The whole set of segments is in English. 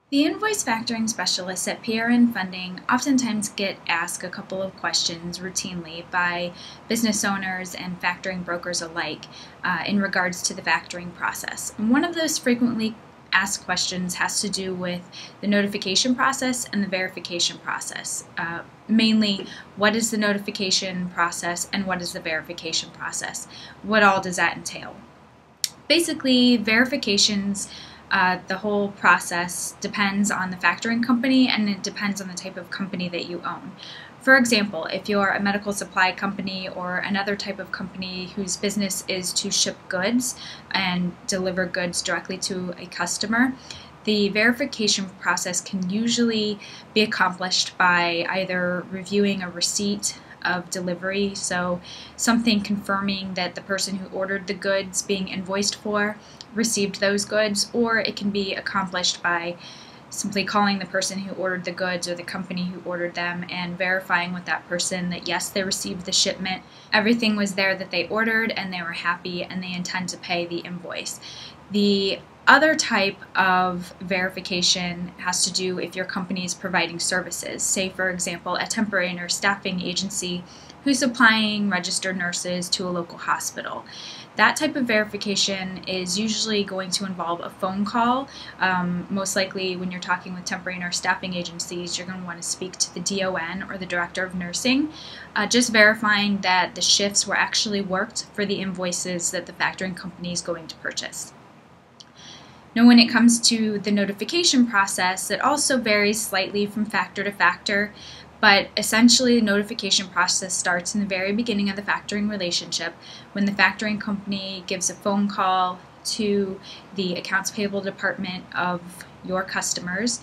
The invoice factoring specialists at PRN Funding oftentimes get asked a couple of questions routinely by business owners and factoring brokers alike in regards to the factoring process. And one of those frequently asked questions has to do with the notification process and the verification process. Mainly, what is the notification process and what is the verification process? What all does that entail? Basically, verifications, the whole process depends on the factoring company, and it depends on the type of company that you own. For example, if you're a medical supply company or another type of company whose business is to ship goods and deliver goods directly to a customer, the verification process can usually be accomplished by either reviewing a receipt of delivery, so something confirming that the person who ordered the goods being invoiced for received those goods, or it can be accomplished by simply calling the person who ordered the goods or the company who ordered them and verifying with that person that yes, they received the shipment, everything was there that they ordered, and they were happy and they intend to pay the invoice. The other type of verification has to do if your company is providing services. Say, for example, a temporary nurse staffing agency who's supplying registered nurses to a local hospital. That type of verification is usually going to involve a phone call. Most likely when you're talking with temporary nurse staffing agencies, you're going to want to speak to the DON or the Director of Nursing, just verifying that the shifts were actually worked for the invoices that the factoring company is going to purchase. Now, when it comes to the notification process, it also varies slightly from factor to factor, but essentially the notification process starts in the very beginning of the factoring relationship when the factoring company gives a phone call to the accounts payable department of your customers,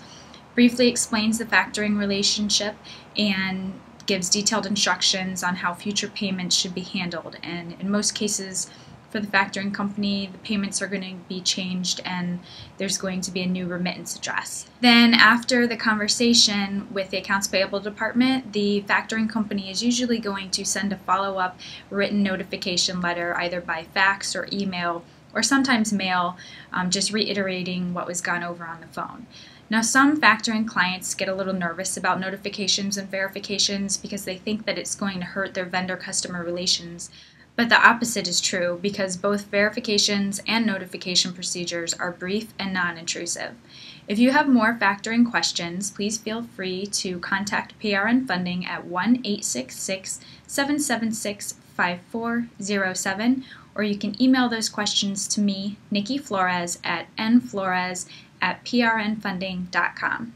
briefly explains the factoring relationship, and gives detailed instructions on how future payments should be handled. And in most cases, for the factoring company, the payments are going to be changed and there's going to be a new remittance address. Then after the conversation with the accounts payable department, the factoring company is usually going to send a follow-up written notification letter either by fax or email or sometimes mail, just reiterating what was gone over on the phone. Now, some factoring clients get a little nervous about notifications and verifications because they think that it's going to hurt their vendor-customer relations. But the opposite is true because both verifications and notification procedures are brief and non-intrusive. If you have more factoring questions, please feel free to contact PRN Funding at 1-866-776-5407, or you can email those questions to me, Nikki Flores, at nflores@prnfunding.com.